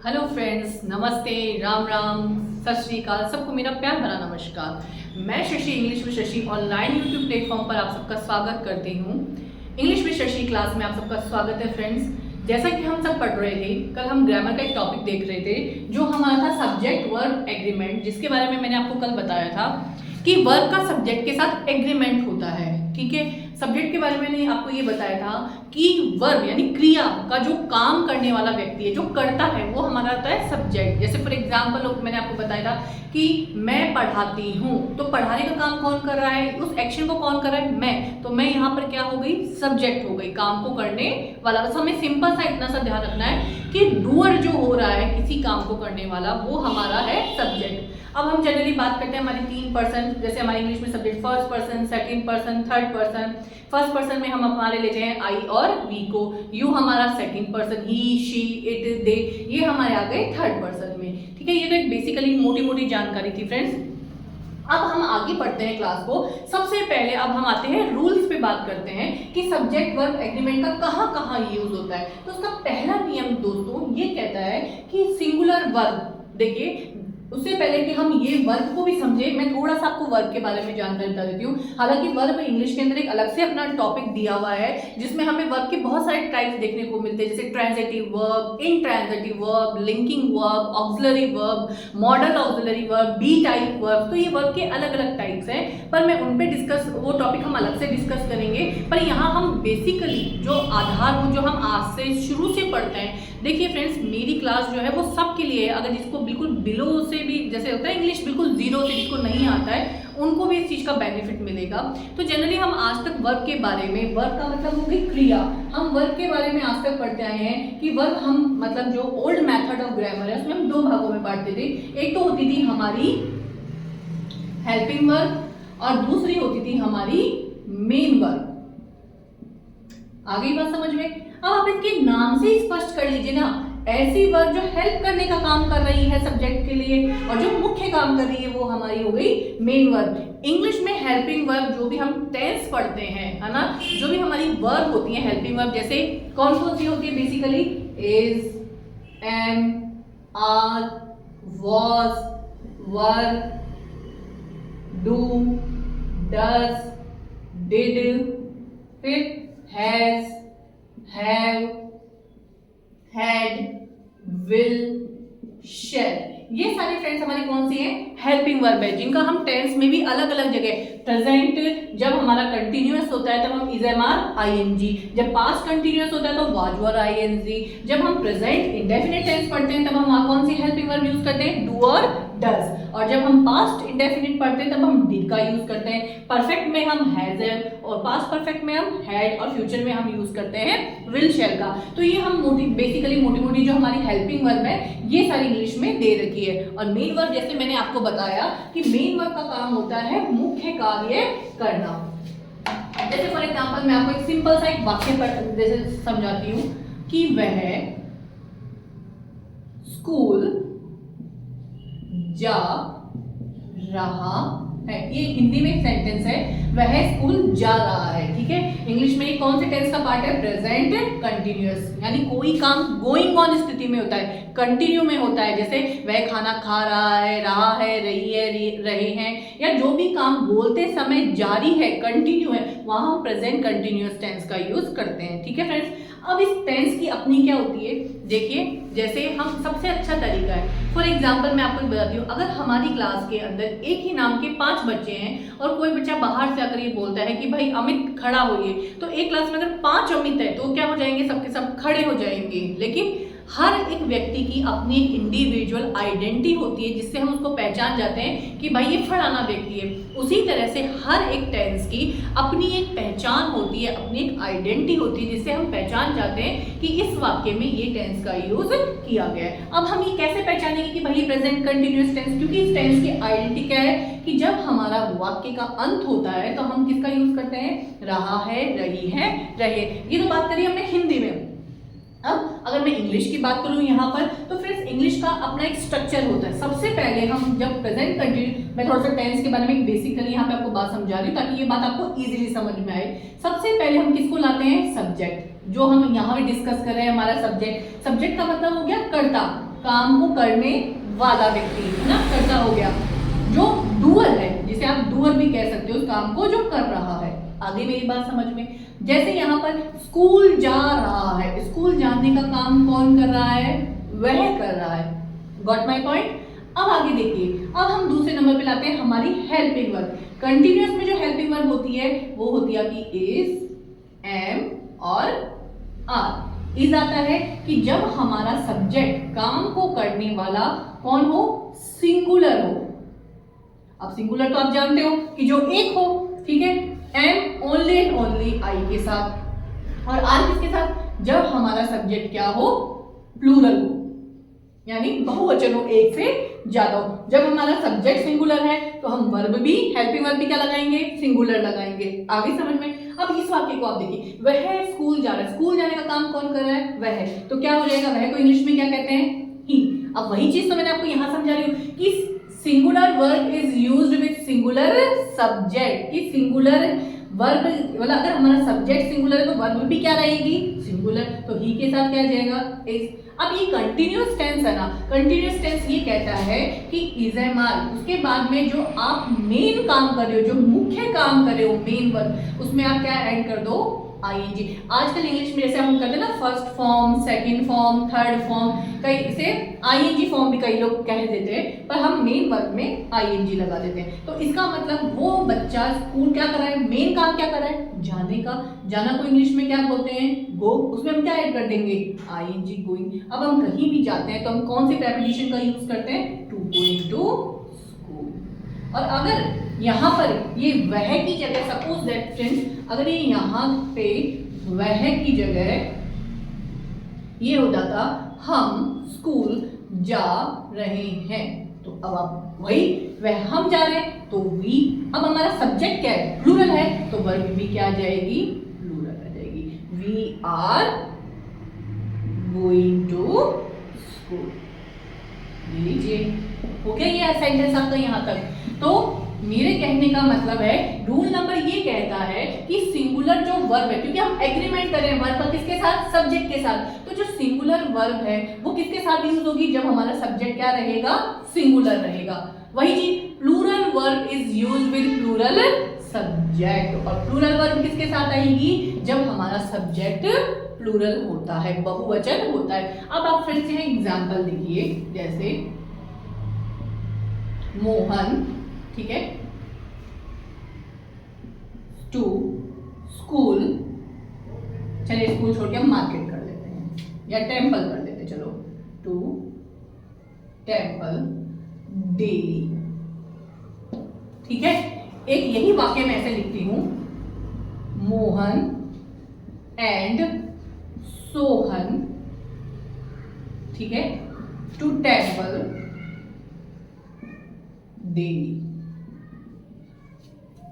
Hello friends, नमस्ते, राम राम, सत श्री अकाल। सबको मेरा प्यार भरा नमस्कार। मैं शशि, इंग्लिश में शशि ऑनलाइन यूट्यूब प्लेटफॉर्म पर आप सबका स्वागत करती हूँ। इंग्लिश में शशि क्लास में आप सबका स्वागत है फ्रेंड्स। जैसा कि हम सब पढ़ रहे थे, कल हम ग्रामर का एक टॉपिक देख रहे थे जो हमारा था सब्जेक्ट वर्ब एग्रीमेंट, जिसके बारे में मैंने आपको कल बताया था कि वर्ब का सब्जेक्ट के साथ एग्रीमेंट होता है। ठीक है, सब्जेक्ट के बारे में मैंने आपको ये बताया था कि वर्ब यानी क्रिया का जो काम करने वाला व्यक्ति है, जो करता है, वो हमारा होता है सब्जेक्ट। जैसे फॉर एग्जांपल मैंने आपको बताया था कि मैं पढ़ाती हूँ, तो पढ़ाने का काम कौन कर रहा है, उस एक्शन को कौन कर रहा है, मैं। तो मैं यहाँ पर क्या हो गई, सब्जेक्ट हो गई, काम को करने वाला। बस हमें सिंपल सा इतना सा ध्यान रखना है कि डूअर जो हो रहा है किसी काम को करने वाला, वो हमारा है सब्जेक्ट। अब हम जनरली बात करते हैं हमारे 3 पर्सन, जैसे हमारे इंग्लिश में subject first person, second person, third person. First person में हम हमारे लेते हैं आई और वी को, यू हमारा second person, he, she, it, they, ये हमारे आ गए थर्ड पर्सन में। ठीक है, ये तो एक बेसिकली मोटी मोटी जानकारी थी फ्रेंड्स। अब हम आगे पढ़ते हैं क्लास को। सबसे पहले अब हम आते हैं रूल्स पे बात करते हैं कि सब्जेक्ट वर्ब एग्रीमेंट का कहाँ कहाँ यूज होता है। तो उसका पहला नियम दोस्तों ये कहता है कि सिंगुलर वर्ब, देखिए उससे पहले कि हम ये वर्ब को भी समझे, मैं थोड़ा सा आपको वर्ब के बारे में जानकारी बता देती हूँ। हालांकि वर्ब इंग्लिश के अंदर एक अलग से अपना टॉपिक दिया हुआ है, जिसमें हमें वर्ब के बहुत सारे टाइप्स देखने को मिलते हैं, जैसे transitive verb, intransitive verb, linking verb, auxiliary verb, modal auxiliary verb, be type verb. तो ये वर्ब के अलग अलग टाइप्स हैं, पर मैं उन पे डिस्कस, वो टॉपिक हम अलग से डिस्कस करेंगे। पर यहाँ हम बेसिकली जो आधार जो हम आज से शुरू से पढ़ते हैं, देखिए फ्रेंड्स मेरी क्लास जो है वो सबके लिए है। अगर जिसको बिल्कुल बिलो से भी, जैसे होता है इंग्लिश बिल्कुल जीरो से जिसको नहीं आता है, उनको भी इस चीज का बेनिफिट मिलेगा। तो जनरली हम आज तक वर्ब के बारे में, वर्ब का मतलब होगी क्रिया, हम वर्ब के बारे में आज तक पढ़ते आए हैं कि वर्ब हम मतलब जो ओल्ड मेथड ऑफ ग्रामर है उसमें हम 2 भागों में बांटते थे। एक तो होती थी हमारी हेल्पिंग वर्ब और दूसरी होती थी हमारी मेन वर्ब। आ गई बात समझ में? अब आप इनके नाम से ही स्पष्ट कर लीजिए ना, ऐसी वर्ब जो हेल्प करने का काम कर रही है सब्जेक्ट के लिए, और जो मुख्य काम कर रही है वो हमारी हो गई मेन वर्ब। इंग्लिश में हेल्पिंग वर्ब जो भी हम टेंस पढ़ते हैं, है ना, जो भी हमारी वर्ब होती है हेल्पिंग वर्ब, जैसे कौन कौन सी होती है basically, is, am, are, was, were, do, does, did, फिर has, have, had, will, shall. ये सारी फ्रेंड्स हमारी कौन सी है, हेल्पिंग वर्ब है, जिनका हम टेंस में भी अलग अलग जगह, प्रेजेंट जब हमारा कंटिन्यूअस होता है तब हम इज एम आर आईएनजी, जब पास्ट कंटिन्यूअस होता है तो वाज वर आईएनजी, जब हम प्रेजेंट इंडेफिनिट टेंस पढ़ते हैं तब हम वहां कौन सी हेल्पिंग वर्ब यूज करते हैं, डू और डज, और जब हम पास्ट इंडेफिनिट पढ़ते हैं तब हम डिड का यूज करते हैं। परफेक्ट में हम हैज है, और पास्ट परफेक्ट में हम हैड, और फ्यूचर में हम यूज करते हैं विल, शैल का। तो ये हम बेसिकली मोटी मोटी जो हमारी हेल्पिंग वर्ब है ये सारी इंग्लिश में दे रखी है। और मेन वर्ब जैसे मैंने आपको बताया कि मेन वर्ब का काम होता है मुख्य कार्य करना। जैसे फॉर एग्जांपल मैं आपको एक सिंपल सा एक वाक्य पर जैसे समझाती हूँ कि वह स्कूल जा रहा है। ये हिंदी में एक सेंटेंस है, वह स्कूल जा रहा है। ठीक है, इंग्लिश में कौन से टेंस का पार्ट है, प्रेजेंट कंटिन्यूअस, यानी कोई काम गोइंग ऑन स्थिति में होता है, कंटिन्यू में होता है। जैसे वह खाना खा रहा है, रही है, रहे हैं, या जो भी काम बोलते समय जारी है, कंटिन्यू है, वहां हम प्रेजेंट कंटिन्यूअस टेंस का यूज करते हैं। ठीक है फ्रेंड्स, अब इस टेंस की अपनी क्या होती है, देखिए जैसे हम सबसे अच्छा तरीका है, फॉर एग्जाम्पल मैं आपको बताती हूँ, अगर हमारी क्लास के अंदर एक ही नाम के 5 बच्चे हैं और कोई बच्चा बाहर से आकर ये बोलता है कि भाई अमित खड़ा होइए, तो एक क्लास में अगर 5 अमित है तो क्या हो जाएंगे, सबके सब खड़े हो जाएंगे। लेकिन हर एक व्यक्ति की अपनी एक इंडिविजुअल आइडेंटिटी होती है, जिससे हम उसको पहचान जाते हैं कि भाई ये फलाना व्यक्ति है। उसी तरह से हर एक टेंस की अपनी एक पहचान होती है, अपनी एक आइडेंटिटी होती है, जिससे हम पहचान जाते हैं कि इस वाक्य में ये टेंस का यूज किया गया है। अब हम ये कैसे पहचानेंगे कि भाई प्रेजेंट कंटिन्यूअस टेंस, क्योंकि इस टेंस की आइडेंटिटी क्या है कि जब हमारा वाक्य का अंत होता है तो हम किसका यूज करते हैं, रहा है, रही है, रहे। ये तो बात करी हमने हिंदी में। अब अगर मैं इंग्लिश की बात करूं यहाँ पर, तो फ्रेंड्स इंग्लिश का अपना एक स्ट्रक्चर होता है। सबसे पहले हम जब प्रेजेंट कंटिन्यू, मैं थोड़ा सा टेंस के बारे में बेसिकली यहाँ पे आपको बात समझा रही हूँ ताकि ये बात आपको इजीली समझ में आए। सबसे पहले हम किसको लाते हैं, सब्जेक्ट, जो हम यहाँ पे डिस्कस कर रहे हैं हमारा सब्जेक्ट। सब्जेक्ट का मतलब हो गया कर्ता, काम को करने वाला व्यक्ति है ना, करता हो गया। जो डूअर है, जिसे आप डूअर भी कह सकते हो, उस काम को जो कर रहा है। आगे मेरी बात समझ में, जैसे यहाँ पर स्कूल जा रहा है, स्कूल जाने का काम कौन कर रहा है, वह कर रहा है। Got my point. अब आगे देखिए, अब हम दूसरे नंबर पे लाते हैं हमारी हेल्पिंग वर्ब। कंटिन्यूअस में जो हेल्पिंग वर्ब होती है वो होती है आपकी इज, एम और आर। इज आता है कि जब हमारा सब्जेक्ट काम को करने वाला कौन हो, सिंगुलर हो। अब सिंगुलर तो आप जानते हो कि जो एक हो, ठीक है। Am only and only I के साथ, और आर किसके साथ, जब हमारा सब्जेक्ट क्या हो, प्लूरल हो, यानी बहुवचन हो, एक से ज्यादा हो। जब हमारा सब्जेक्ट सिंगुलर है तो हम वर्ब भी, हेल्पिंग वर्ब भी क्या लगाएंगे, सिंगुलर लगाएंगे। आगे समझ में। अब इस वाक्य को आप देखिए, वह स्कूल जा रहा है, स्कूल जाने का काम कौन कर रहा है, वह। तो क्या हो जाएगा, वह को इंग्लिश में क्या कहते हैं, ही। अब वही चीज तो मैंने आपको यहां समझा रही हूँ कि singular verb is used with singular subject. कि सिंगुलर वर्ब मतलब अगर हमारा सब्जेक्ट सिंगुलर है तो वर्ब भी क्या रहेगी, सिंगुलर। तो ही के साथ क्या आ जाएगा, इज। अब ये कंटिन्यूअस टेंस है ना, कंटिन्यूअस टेंस ये कहता है कि इज एम आर, उसके बाद में जो आप मेन काम कर रहे हो, जो मुख्य काम कर रहे हो, मेन वर्ब, उसमें आप क्या ऐड कर दो, आईएनजी। आजकल इंग्लिश में जैसे हम करते हैं ना, first form, second form, third form, कई इसे आईएनजी फॉर्म भी कई लोग कह देते हैं, पर हम मेन वर्ब में आईएनजी लगा देते हैं। तो इसका मतलब वो बच्चा स्कूल क्या कर रहा है, मेन काम क्या कर रहा है, जाने का। जाना को इंग्लिश में क्या बोलते हैं, गो। उसमें हम क्या ऐड कर देंगे, आईएनजी, गोइंग। अब हम कहीं भी जाते हैं तो हम कौन से प्रेपोजिशन का यूज करते हैं, टू, गोइंग टू स्कूल। और अगर यहाँ पर ये वह की जगह, सपोज दैट फ्रेंड्स, अगर ये यहाँ पे वह की जगह ये हो जाता हम स्कूल जा रहे हैं, तो अब आप वही वह हम जा रहे हैं तो वी। अब हमारा सब्जेक्ट क्या है, प्लूरल है, तो वर्ब भी क्या आ जाएगी, प्लूरल आ जाएगी। We are going to school. लीजिए, हो गया ये सेंटेंस आपका यहाँ तक। तो मेरे कहने का मतलब है, रूल नंबर ये कहता है कि सिंगुलर जो वर्ब है, क्योंकि हम एग्रीमेंट कर रहे हैं वर्ब का किसके साथ, सब्जेक्ट के साथ, तो जो सिंगुलर वर्ब है वो किसके साथ यूज होगी, जब हमारा सब्जेक्ट क्या रहेगा, सिंगुलर रहेगा। वही चीज, plural verb is used with plural subject, और प्लूरल वर्ब किसके साथ आएगी, जब हमारा सब्जेक्ट प्लूरल होता है, बहुवचन होता है। अब आप फ्रेंड्स यहाँ एग्जाम्पल देखिए, जैसे मोहन, ठीक है, टू स्कूल, चलिए स्कूल छोड़ के हम मार्केट कर लेते हैं या टेम्पल कर लेते हैं, चलो, टू टेम्पल डेली, ठीक है। एक यही वाक्य मैं ऐसे लिखती हूं, मोहन एंड सोहन, ठीक है, टू टेम्पल डेली।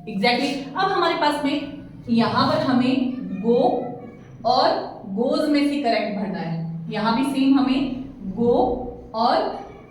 एग्जैक्टली। अब हमारे पास में यहां पर हमें गो और गोज में से करेक्ट भरना है। यहां भी सेम हमें गो और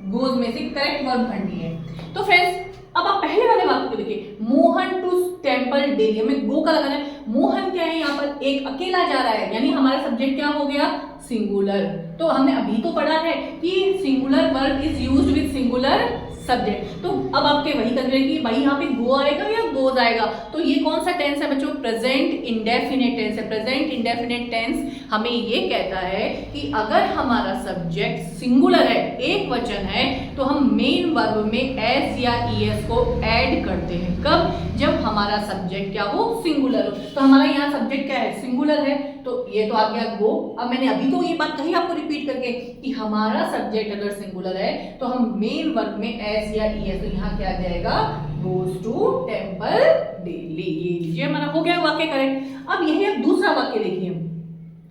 गोज में से करेक्ट वर्ब भरनी है। तो फ्रेंड्स, अब आप पहले वाले वाक्य को देखिए, मोहन टू टेम्पल डेली, हमें गो का लगाना है। मोहन क्या है, यहाँ पर एक अकेला जा रहा है, यानी हमारा सब्जेक्ट क्या हो गया, सिंगुलर। तो हमने अभी तो पढ़ा है कि singular verb is used with singular subject. तो अब आपके वही कर रहे हैं कि भाई यहाँ पे गो आएगा या गोज आएगा। तो ये कौन सा टेंस है बच्चों, प्रेजेंट इंडेफिनिट टेंस है। प्रेजेंट इंडेफिनिट टेंस हमें ये कहता है कि अगर हमारा सब्जेक्ट सिंगुलर है, एक वचन है, तो हम मेन वर्ब में एस या ईएस को ऐड करते हैं। कब, जब हमारा सब्जेक्ट क्या हो, सिंगुलर हो। तो हमारा यहाँ सब्जेक्ट क्या है, सिंगुलर है, तो ये तो आ गया गो। अब मैंने अभी तो ये बात कही आपको रिपीट करके कि हमारा सब्जेक्ट अगर सिंगुलर है तो हम मेन वर्ब में एस या ईएस, तो यहाँ क्या आ जाएगा, गोज टू टेम्पल डेली। ये लीजिए, हमारा हो गया वाक्य करेक्ट। अब यही अब दूसरा वाक्य देखिए,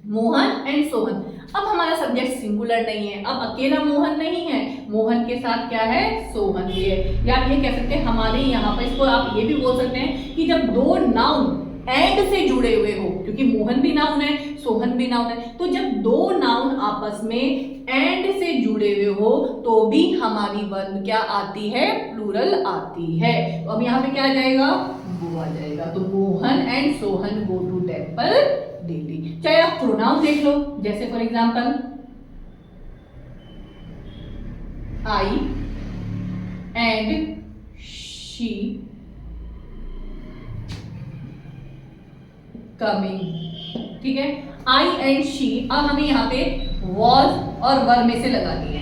मोहन एंड सोहन। अब हमारा सब्जेक्ट सिंगुलर नहीं है, अब अकेला मोहन नहीं है, मोहन के साथ क्या है, सोहन भी है। या आप ये कह सकते हैं हमारे यहाँ पर, इसको आप ये भी बोल सकते हैं कि जब दो नाउन एंड से जुड़े हुए हो, क्योंकि मोहन भी नाउन है, सोहन भी नाउन है, तो जब दो नाउन आपस में एंड से जुड़े हुए हो तो भी हमारी वर्ब क्या आती है, प्लूरल आती है। तो अब यहाँ पे क्या आ जाएगा, गो आ जाएगा। तो Mohan and Sohan go to temple daily. चाहे आप प्रोनाउन देख लो, जैसे for example I and she coming. ठीक है, आई एंड शी। अब हमें यहाँ पे वॉज और वर में से लगा दिए,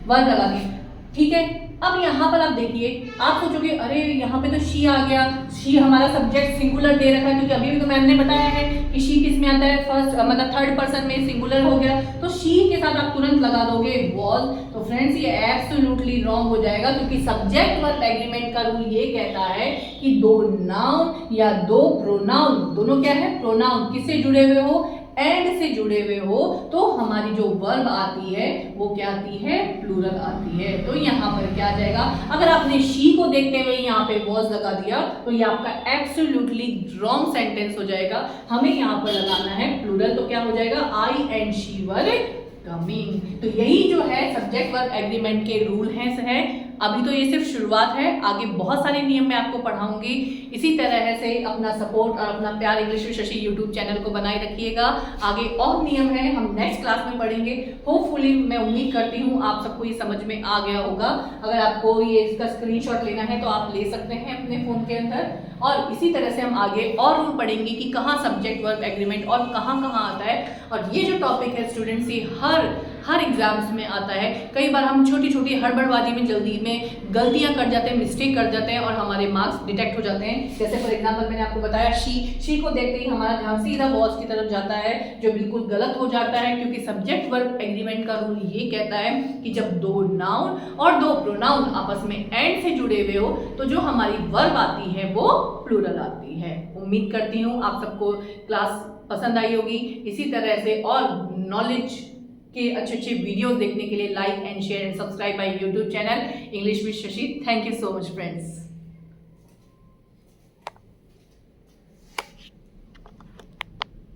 वर लगा दिए। ठीक है, अब यहाँ पर आप देखिए, आप सोचोगे अरे यहाँ पे तो शी आ गया, शी हमारा सब्जेक्ट सिंगुलर दे रखा है, क्योंकि अभी भी तो मैम ने बताया है कि शी किस में आता है, फर्स्ट मतलब थर्ड पर्सन में सिंगुलर हो गया, तो शी के साथ आप तुरंत लगा दोगे वॉज। तो फ्रेंड्स ये एब्सोल्युटली रॉन्ग हो जाएगा, क्योंकि सब्जेक्ट वर्ब एग्रीमेंट का रूल ये कहता है कि दो नाउन या दो प्रोनाउन, दोनों क्या है प्रोनाउन, किससे जुड़े हुए हो, एंड से जुड़े हुए हो, तो हमारी जो वर्ब आती है वो क्या आती है, प्लूरल आती है। तो यहाँ पर क्या आ जाएगा, अगर आपने शी को देखते हुए यहाँ पे वॉज लगा दिया तो ये आपका एब्सोल्युटली रॉन्ग सेंटेंस हो जाएगा। हमें यहाँ पर लगाना है प्लूरल, तो क्या हो जाएगा, आई एंड शी वर कमिंग। तो यही जो है सब्जेक्ट वर्ब एग्रीमेंट के रूल है। अभी तो ये सिर्फ शुरुआत है, आगे बहुत सारे नियम मैं आपको पढ़ाऊंगी। इसी तरह से अपना सपोर्ट और अपना प्यार English with Shashi YouTube channel को बनाए रखिएगा। आगे और नियम है, हम नेक्स्ट क्लास में पढ़ेंगे। होपफुली मैं उम्मीद करती हूँ आप सबको ये समझ में आ गया होगा। अगर आपको ये इसका स्क्रीनशॉट लेना है तो आप ले सकते हैं अपने फोन के अंदर। और इसी तरह से हम आगे और रूल पढ़ेंगे कि कहाँ सब्जेक्ट वर्ब एग्रीमेंट और कहाँ कहाँ आता है। और ये जो टॉपिक है स्टूडेंट्स, ये हर एग्जाम्स में आता है। कई बार हम छोटी छोटी हड़बड़बाजी में जल्दी में गलतियां कर जाते हैं, मिस्टेक कर जाते हैं और हमारे मार्क्स डिटेक्ट हो जाते हैं। जैसे फॉर एग्जांपल मैंने आपको बताया शी को देखते ही हमारा ध्यान सीधा वॉज की तरफ जाता है, जो बिल्कुल गलत हो जाता है, क्योंकि सब्जेक्ट वर्ब एग्रीमेंट का रूल ये कहता है कि जब दो नाउन और दो प्रोनाउन आपस में एंड से जुड़े हुए हो तो जो हमारी वर्ब आती है वो प्लूरल आती है। उम्मीद करती हूँ आप सबको क्लास पसंद आई होगी। इसी तरह से और नॉलेज के अच्छे वीडियोस देखने के लिए like and share and subscribe my YouTube channel English with Shashi. Thank you so much friends.